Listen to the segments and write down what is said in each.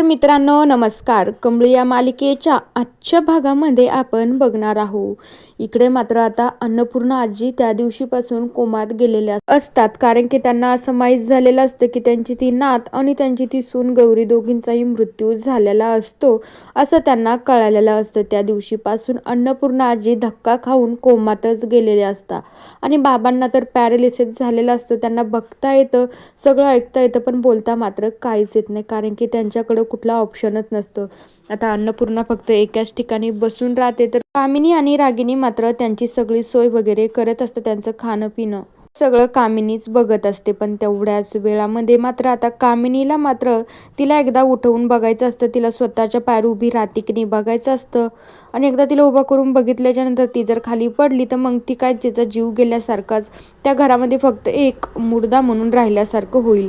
तर मित्रांनो नमस्कार. कमळी या मालिकेच्या आजच्या भागामध्ये आपण बघणार आहोत. इकडे मात्र आता अन्नपूर्णा आजी त्या दिवशीपासून कोमात गेलेल्या असतात, कारण की त्यांना असं माहीत झालेलं असतं की त्यांची ती नात आणि त्यांची ती सून गौरी दोघींचाही मृत्यू झालेला असतो असं त्यांना कळालेलं असतं. त्या दिवशीपासून अन्नपूर्णा आजी धक्का खाऊन कोमातच गेलेले असतात आणि बाबांना तर पॅरालिसिस झालेला असतो. त्यांना बघता येतं, सगळं ऐकता येतं, पण बोलता मात्र काहीच येत नाही, कारण की त्यांच्याकडं कुठला ऑप्शनच नसतो. आता अन्नपूर्णा फक्त एकाच ठिकाणी बसून राहते, तर कामिनी आणि रागिनी मात्र त्यांची सगळी सोय वगैरे करत असतं. त्यांचं खाणं पिणं सगळं कामिनीच बघत असते. पण तेवढ्याच वेळामध्ये मात्र आता कामिनीला मात्र तिला एकदा उठवून बघायचं असतं, तिला स्वतःच्या पायावर उभी राहते की नाही बघायचं असतं. आणि एकदा तिला उभं करून बघितल्याच्या नंतर ती जर खाली पडली तर मग ती काय तिचा जीव गेल्यासारखाच, त्या घरामध्ये फक्त एक मुर्दा म्हणून राहिल्यासारखं होईल.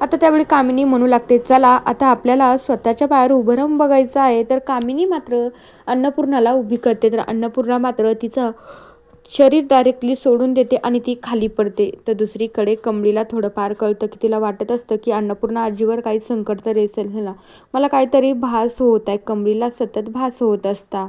आता त्यावेळी कामिनी म्हणू लागते, चला आता आपल्याला स्वतःच्या पायावर उभं राहून बघायचं आहे. तर कामिनी मात्र अन्नपूर्णाला उभी करते, तर अन्नपूर्णा मात्र तिचं शरीर डायरेक्टली सोडून देते आणि ती खाली पडते. तर दुसरीकडे कमळीला थोडंफार कळतं, की तिला वाटत असतं की अन्नपूर्णा आजीवर काही संकट तर असेल ना, मला काहीतरी भास होत आहे, कमळीला सतत भास होत असता.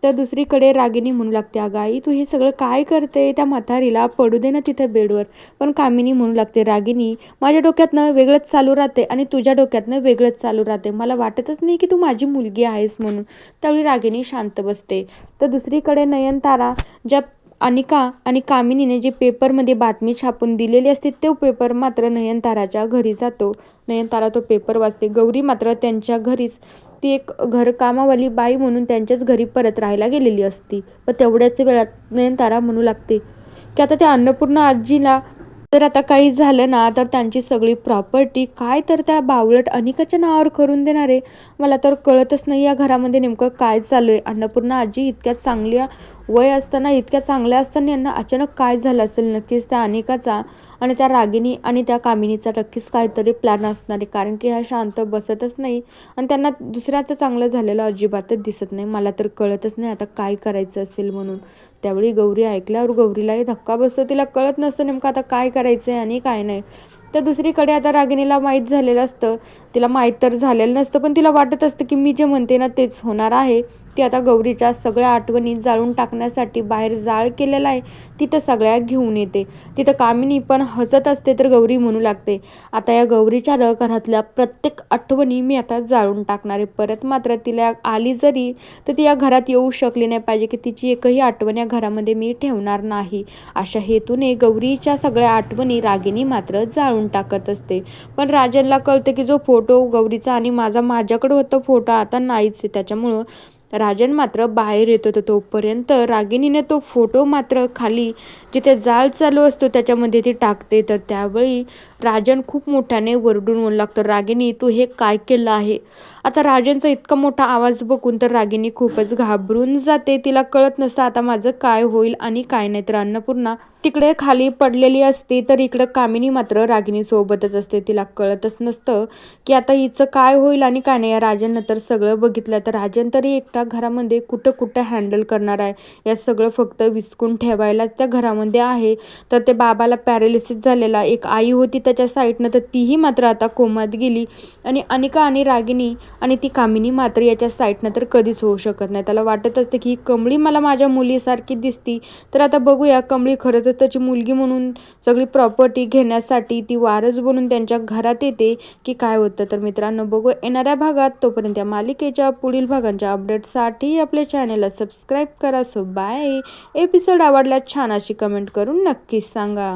तर दुसरीकडे रागिनी म्हणू लागते, अगं आई तू हे सगळं काय करते, त्या म्हातारीला पडू दे ना तिथं बेडवर. पण कामिनी म्हणू लागते, रागिनी माझ्या डोक्यातनं वेगळंच चालू राहते आणि तुझ्या डोक्यातनं वेगळंच चालू राहते, मला वाटतच नाही की तू माझी मुलगी आहेस म्हणून. त्यावेळी रागिनी शांत बसते. तर दुसरीकडे नयनतारा ज्या अनिका आणि कामिनीने जे पेपरमध्ये बातमी छापून दिलेली असते, तो पेपर मात्र नयनताराच्या घरी जातो. नयनतारा तो पेपर वाचते. गौरी मात्र त्यांच्या घरीच, ती एक घरकामावाली बाई म्हणून त्यांच्याच घरी परत राहायला गेलेली असती. पण तेवढ्याच वेळात नयनतारा म्हणू लागते की आता त्या अन्नपूर्णा आजीला तर आता काही झालं ना, तर त्यांची सगळी प्रॉपर्टी काय तर त्या बावळट अनिकाच्या नावावर करून देणार आहे. मला तर कळतच नाही या घरामध्ये नेमकं काय चालू आहे. अन्नपूर्णा आजी इतक्या चांगल्या वय असताना, इतक्या चांगल्या असताना यांना अचानक काय झालं असेल. नक्कीच त्या अनिकाचा आणि त्या रागिनी आणि त्या कामिनीचा नक्कीच काहीतरी प्लॅन असणार आहे, कारण की ह्या शांत बसतच नाही आणि त्यांना दुसऱ्याचं चांगलं झालेलं अजिबातच दिसत नाही. मला तर कळतच नाही आता काय करायचं असेल म्हणून. त्यावेळी गौरी ऐकल्यावर गौरीलाही धक्का बसतो. तिला कळत नसतं नेमकं आता काय करायचं आहे आणि काय नाही. तर दुसरीकडे आता रागिनीला माहीत झालेलं असतं, तिला माहीत तर झालेलं नसतं, पण तिला वाटत असतं की मी जे म्हणते ना तेच होणार आहे. ती आता गौरीच्या सगळ्या आठवणी जाळून टाकण्यासाठी बाहेर जाळ केलेला आहे, तिथं सगळ्या घेऊन येते. तिथं कामिनी पण हसत असते. तर गौरी म्हणू लागते, आता या गौरीच्या घरातल्या प्रत्येक आठवणी मी आता जाळून टाकणार आहे. परत मात्र तिला आली जरी तर ती या घरात येऊ शकली नाही पाहिजे, की तिची एकही आठवण या घरामध्ये मी ठेवणार नाही. अशा हेतूने गौरीच्या सगळ्या आठवणी रागिनी मात्र जाळून टाकत असते. पण राजनला कळतं की जो फोटो गौरीचा आणि माझ्याकडे होता फोटो आता नाहीच आहे. त्याच्यामुळं राजन मात्र बाहेर येतो. तर तोपर्यंत रागिनीने तो फोटो मात्र खाली जिथे जाळ चालू असतो त्याच्यामध्ये ती टाकते. तर त्यावेळी राजन खूप मोठ्याने वरडून म्हणू लागतो, रागिनी तू हे काय केलं आहे. आता राजनचा इतका मोठा आवाज बघून तर रागिनी खूपच घाबरून जाते. तिला कळत नसतं आता माझं काय होईल आणि काय नाही. तर अन्नपूर्णा तिकडे खाली पडलेली असते, तर इकडं कामिनी मात्र रागिनी सोबतच असते. तिला कळतच नसतं की आता हिचं काय होईल आणि काय नाही. राजननं तर सगळं बघितलं, तर राजन तरी एकटा घरामध्ये कुठं कुठं हँडल करणार आहे. या सगळं फक्त विसकून ठेवायलाच त्या घरामध्ये आहे. तर ते बाबाला पॅरालिसिस झालेला एक आई होती त्याच्या साईडनं, तर तीही मात्र आता कोमात गेली. आणि अनिका आणि रागिनी आणि ती कामिनी मात्र याच्या साईडनं तर कधीच होऊ शकत नाही. त्याला वाटत असते की ही कमळी मला माझ्या मुलीसारखी दिसती, तर आता बघूया कमळी खरंच त्याची मुलगी म्हणून सगळी प्रॉपर्टी घेण्यासाठी ती वारस बनून त्यांच्या घरात येते की काय होतं. तर मित्रांनो बघू येणाऱ्या भागात. तोपर्यंत या मालिकेच्या पुढील भागांच्या अपडेटसाठी आपल्या चॅनेलला सबस्क्राईब करा. So bye. एपिसोड आवडल्यास छान अशी कमेंट करून नक्कीच सांगा.